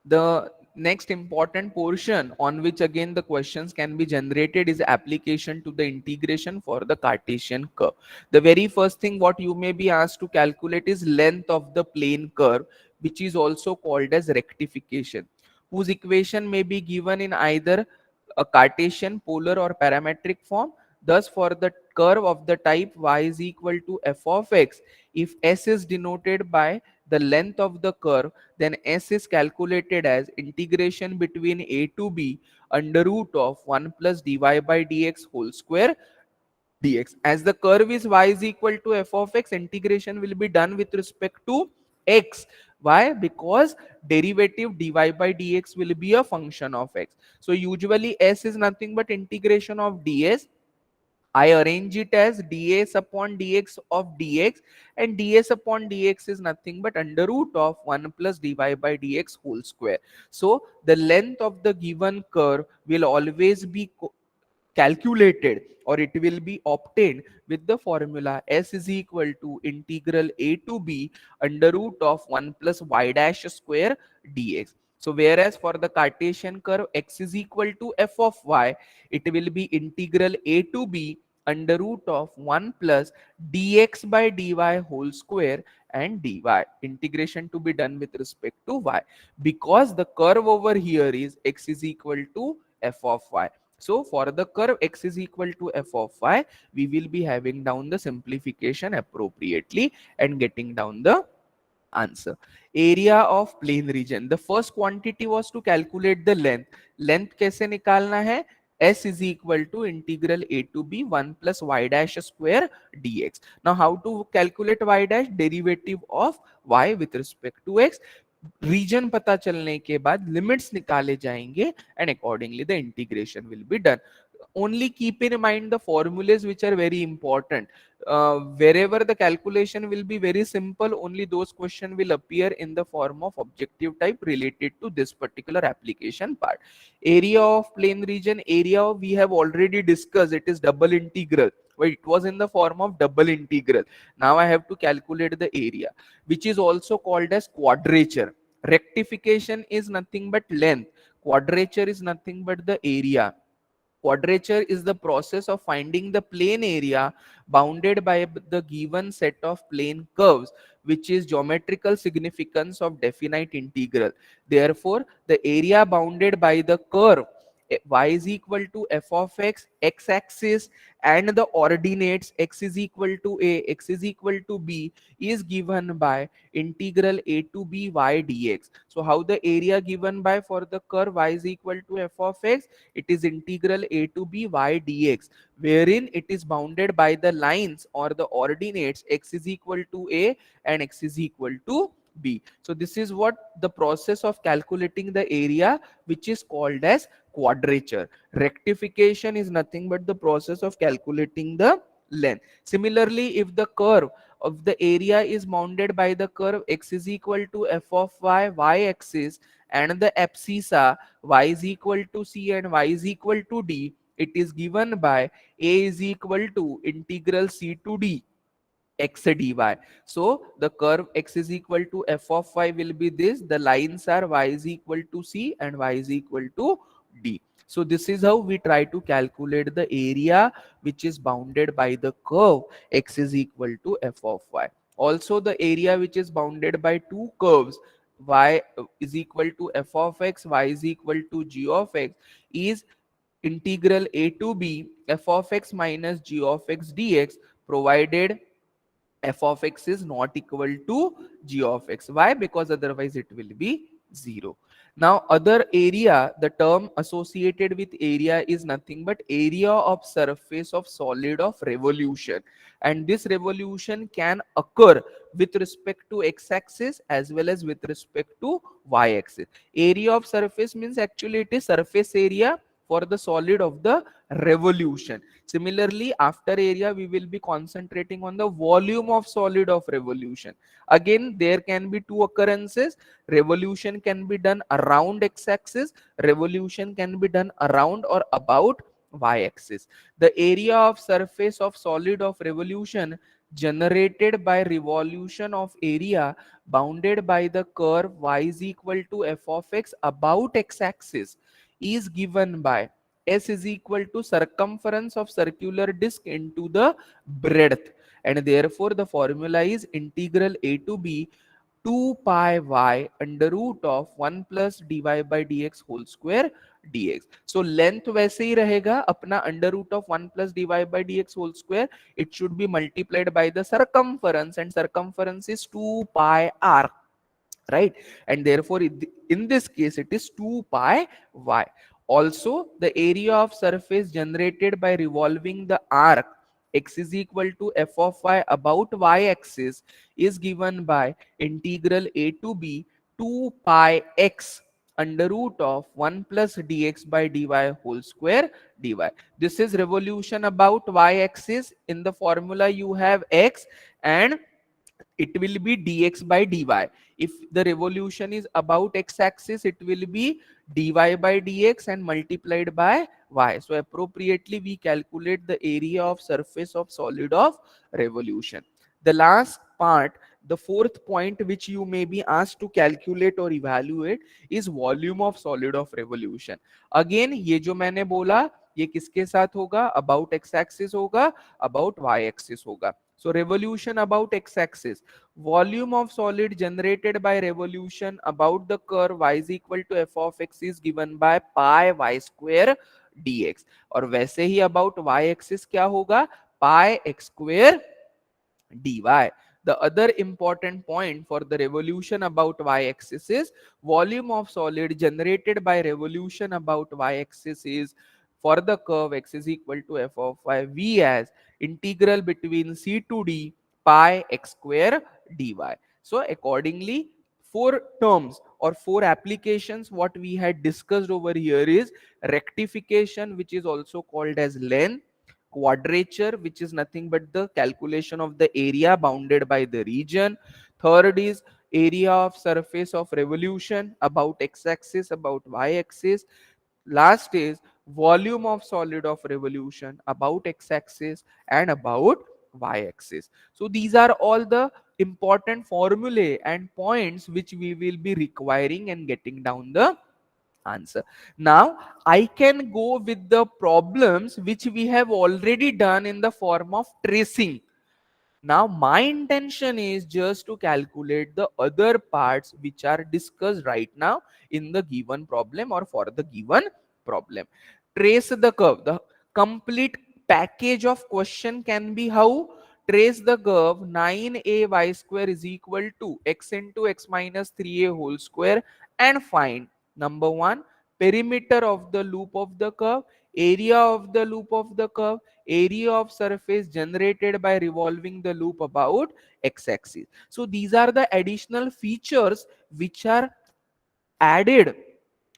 The next important portion on which again the questions can be generated is application to the integration for the Cartesian curve. The very first thing what you may be asked to calculate is length of the plane curve, which is also called as rectification, whose equation may be given in either a Cartesian, polar or parametric form. Thus for the curve of the type y is equal to f of x, if s is denoted by the length of the curve, then s is calculated as integration between a to b under root of 1 plus dy by dx whole square dx. As the curve is y is equal to f of x, integration will be done with respect to x. Why? Because derivative dy by dx will be a function of x. So usually s is nothing but integration of ds. I arrange it as ds upon dx of dx, and ds upon dx is nothing but under root of 1 plus dy by dx whole square. So the length of the given curve will always be calculated, or it will be obtained with the formula s is equal to integral a to b under root of 1 plus y dash square dx. So whereas for the Cartesian curve x is equal to f of y, it will be integral a to b under root of 1 plus dx by dy whole square and dy. Integration to be done with respect to y, because the curve over here is x is equal to f of y. So for the curve x is equal to f of y, we will be having down the simplification appropriately and getting down the answer. Area of plane region. The first quantity was to calculate the length. Length कैसे निकालना है? S is equal to integral a to b 1 plus y dash square dx. Now how to calculate y dash? Derivative of y with respect to x. Reason पता चलने के बाद limits निकाले जाएंगे and accordingly the integration will be done. Only keep in mind the formulas which are very important. Wherever the calculation will be very simple, only those questions will appear in the form of objective type related to this particular application part. Area of plane region, area we have already discussed, it is double integral. Well, it was in the form of double integral. Now I have to calculate the area, which is also called as quadrature. Rectification is nothing but length. Quadrature is nothing but the area. Quadrature is the process of finding the plane area bounded by the given set of plane curves, which is geometrical significance of definite integral. Therefore, the area bounded by the curve y is equal to f of x, x-axis, and the ordinates x is equal to a, x is equal to b is given by integral a to b y dx. So how the area given by for the curve y is equal to f of x? It is integral a to b y dx, wherein it is bounded by the lines or the ordinates x is equal to a and x is equal to b. So this is what the process of calculating the area, which is called as quadrature. Rectification is nothing but the process of calculating the length. Similarly, if the curve of the area is bounded by the curve x is equal to f of y, y axis, and the abscissa y is equal to c and y is equal to d, it is given by a is equal to integral c to d x dy. So the curve x is equal to f of y will be this. The lines are y is equal to c and y is equal to d. So this is how we try to calculate the area which is bounded by the curve x is equal to f of y. Also the area which is bounded by two curves y is equal to f of x, y is equal to g of x, is integral a to b f of x minus g of x dx, provided f of x is not equal to g of x. Why? Because otherwise it will be 0. Now other area, the term associated with area is nothing but area of surface of solid of revolution, and this revolution can occur with respect to x-axis as well as with respect to y-axis. Area of surface means actually it is surface area for the solid of the revolution. Similarly, after area, we will be concentrating on the volume of solid of revolution. Again, there can be two occurrences. Revolution can be done around x-axis. Revolution can be done around or about y-axis. The area of surface of solid of revolution generated by revolution of area bounded by the curve y is equal to f of x about x-axis is given by s is equal to circumference of circular disc into the breadth, and therefore the formula is integral a to b 2 pi y under root of 1 plus dy by dx whole square dx. So length वैसे ही रहेगा अपना under root of 1 plus dy by dx whole square. It should be multiplied by the circumference, and circumference is 2 pi r, right? And therefore in this case it is 2 pi y. Also the area of surface generated by revolving the arc x is equal to f of y about y axis is given by integral a to b 2 pi x under root of 1 plus dx by dy whole square dy. This is revolution about y axis. In the formula you have x, and it will be dx by dy. If the revolution is about x-axis, it will be dy by dx and multiplied by y. So appropriately we calculate the area of surface of solid of revolution. The last part, the fourth point which you may be asked to calculate or evaluate is volume of solid of revolution. Again ये जो मैंने बोला ये किसके साथ होगा? About x-axis होगा, about y-axis होगा. So revolution about x-axis, volume of solid generated by revolution about the curve y is equal to f of x is given by pi y square dx. और वैसे ही about y-axis क्या होगा? Pi x square dy. The other important point for the revolution about y-axis is volume of solid generated by revolution about y-axis is for the curve x is equal to f of y v as integral between c to d pi x square dy. So accordingly, four terms or four applications what we had discussed over here is rectification, which is also called as length; quadrature, which is nothing but the calculation of the area bounded by the region; third is area of surface of revolution about x-axis, about y-axis; last is volume of solid of revolution about x-axis and about y-axis. So these are all the important formulae and points which we will be requiring and getting down the answer. Now I can go with the problems which we have already done in the form of tracing. Now my intention is just to calculate the other parts which are discussed right now in the given problem or for the given problem. Trace the curve. The complete package of question can be how: trace the curve 9a y square is equal to x into x minus 3a whole square and find number 1 perimeter of the loop of the curve, area of the loop of the curve, area of surface generated by revolving the loop about x-axis. So these are the additional features which are added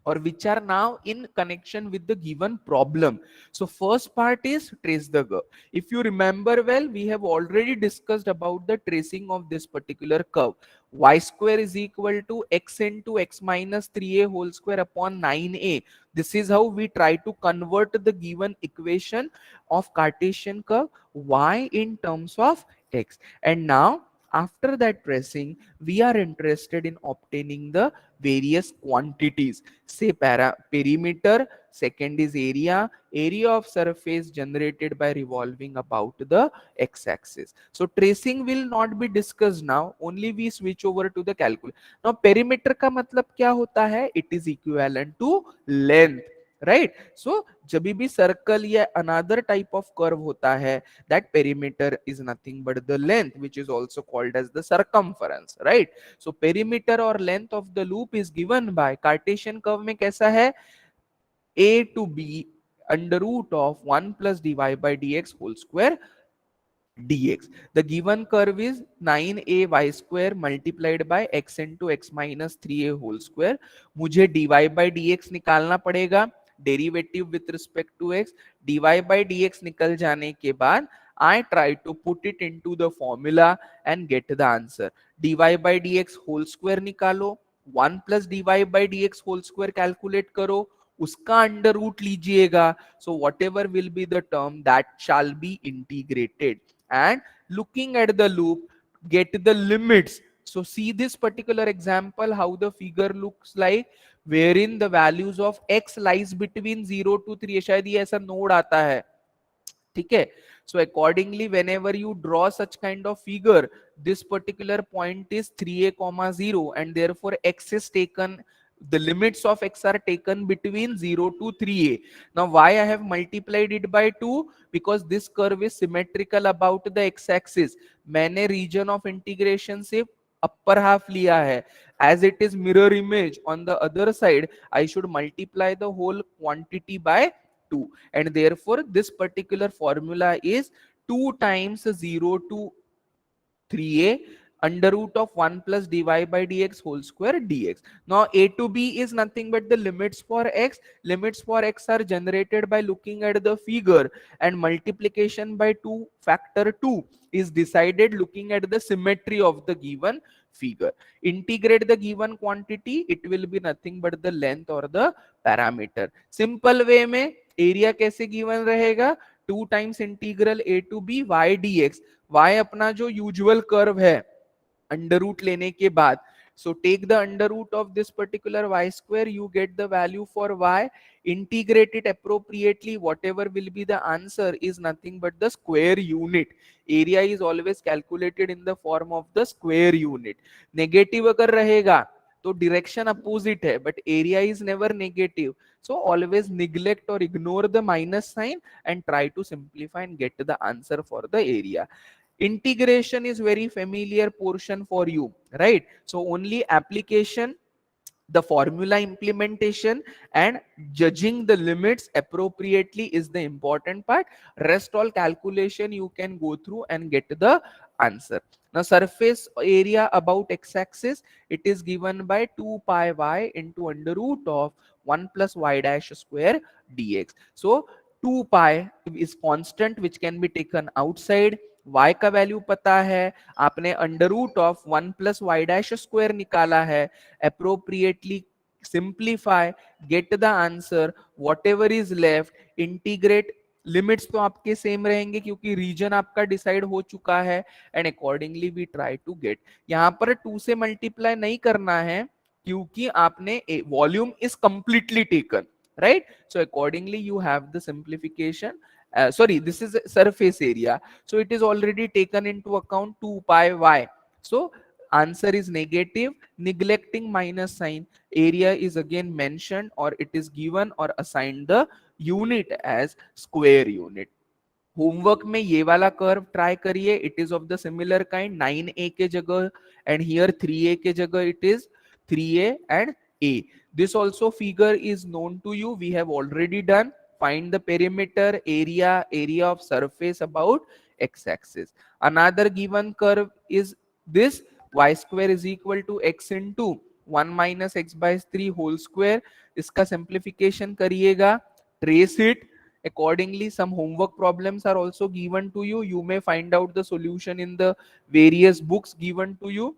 or which are now in connection with the given problem. So first part is trace the curve. If you remember well, we have already discussed about the tracing of this particular curve. Y square is equal to x into x minus 3a whole square upon 9a. This is how we try to convert the given equation of Cartesian curve y in terms of x. And now after that tracing, we are interested in obtaining the various quantities. Say perimeter, second is area of surface generated by revolving about the x-axis. So tracing will not be discussed now, only we switch over to the calculus. Now perimeter का मतलब क्या होता है? It is equivalent to length, right? So जब भी circle या another type of curve होता है, that perimeter is nothing but the length, which is also called as the circumference, right? So perimeter or length of the loop is given by Cartesian curve में कैसा है? A to B under root of 1 plus dy by dx whole square dx. The given curve is 9a y square multiplied by x into x minus 3a whole square. मुझे dy by dx निकालना पड़ेगा, derivative with respect to x. dy by dx निकल जाने के बाद I try to put it into the formula and get the answer. dy by dx whole square निकालो, 1 plus dy by dx whole square calculate करो, उसका under root लीजिएगा. So whatever will be the term that shall be integrated. and looking at the loop, get the limits. So see this particular example, how the figure looks like, wherein the values of x lies between 0 to 3. शायद ये ऐसा node आता है, ठीक है. So accordingly, whenever you draw such kind of figure, this particular point is 3a comma 0, and therefore x is taken, the limits of x are taken between 0 to 3a. Now why I have multiplied it by 2? Because this curve is symmetrical about the x axis. मैंने region of integration से upper half लिया है. As it is mirror image on the other side, I should multiply the whole quantity by 2, and therefore this particular formula is 2 times 0 to 3a under root of 1 plus dy by dx whole square dx. Now a to b is nothing but the limits for x. Limits for x are generated by looking at the figure, and multiplication by 2 factor 2 is decided looking at the symmetry of the given figure. Integrate the given quantity, it will be nothing but the length or the parameter. Simple way में area कैसे given रहेगा, 2 times integral a to b y dx. y अपना जो usual curve है under root लेने के बाद, so take the under root of this particular y square, you get the value for y, integrate it appropriately, whatever will be the answer is nothing but the square unit. Area is always calculated in the form of the square unit. Negative अगर रहेगा तो direction opposite है, but area is never negative. So always neglect or ignore the minus sign and try to simplify and get the answer for the area. Integration is very familiar portion for you, right? So only application, the formula implementation and judging the limits appropriately is the important part. Rest all calculation you can go through and get the answer. Now surface area about x-axis, it is given by 2 pi y into under root of 1 plus y dash square dx. So 2 pi is constant which can be taken outside. y का value पता है, आपने under root of 1 plus y dash square निकाला है. appropriately simplify, get the answer, whatever is left, integrate. Limits तो आपके same रहेंगे क्योंकि रीजन आपका डिसाइड हो चुका है, and accordingly we try to get. यहां पर 2 से मल्टीप्लाई नहीं करना है क्योंकि आपने volume is completely taken, right? So accordingly you have the simplification. Sorry, this is surface area, so it is already taken into account 2 pi y. So answer is negative. Neglecting minus sign, area is again mentioned or it is given or assigned the unit as square unit. Homework में ये वाला curve try करिए, it is of the similar kind. 9a के जगह and here 3a के जगह it is 3a and a. This also figure is known to you, we have already done. Find the perimeter, area of surface about x-axis. Another given curve is this, y square is equal to x into 1 minus x by 3 whole square. इसका simplification करिएगा, trace it. Accordingly, some homework problems are also given to you. You may find out the solution in the various books given to you,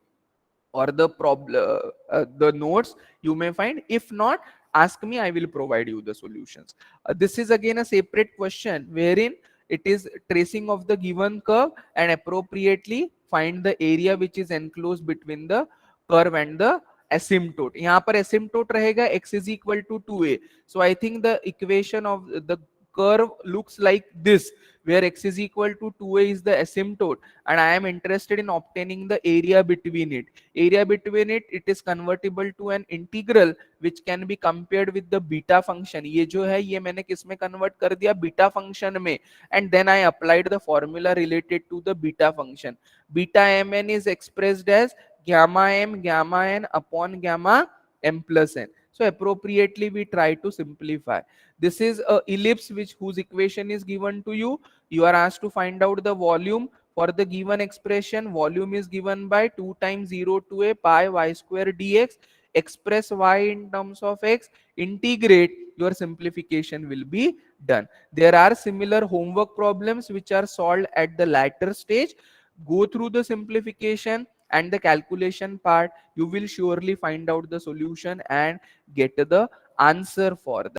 or the problem, the notes you may find. If not, ask me, I will provide you the solutions. This is again a separate question wherein it is tracing of the given curve and appropriately find the area which is enclosed between the curve and the asymptote. यहाँ पर asymptote रहेगा x is equal to 2a. So I think the equation of the curve looks like this, where x is equal to 2a is the asymptote, and I am interested in obtaining the area between it. Area between it, it is convertible to an integral which can be compared with the beta function. ये जो है ये मैंने किस में convert कर दिया, beta function में, and then I applied the formula related to the beta function. Beta mn is expressed as gamma n upon gamma m plus n. So appropriately we try to simplify. This is a ellipse whose equation is given to you. You are asked to find out the volume for the given expression. Volume is given by 2 times 0 to a pi y square dx. Express y in terms of x, integrate, your simplification will be done. There are similar homework problems which are solved at the latter stage. Go through the simplification and the calculation part. You will surely find out the solution and get the answer for that.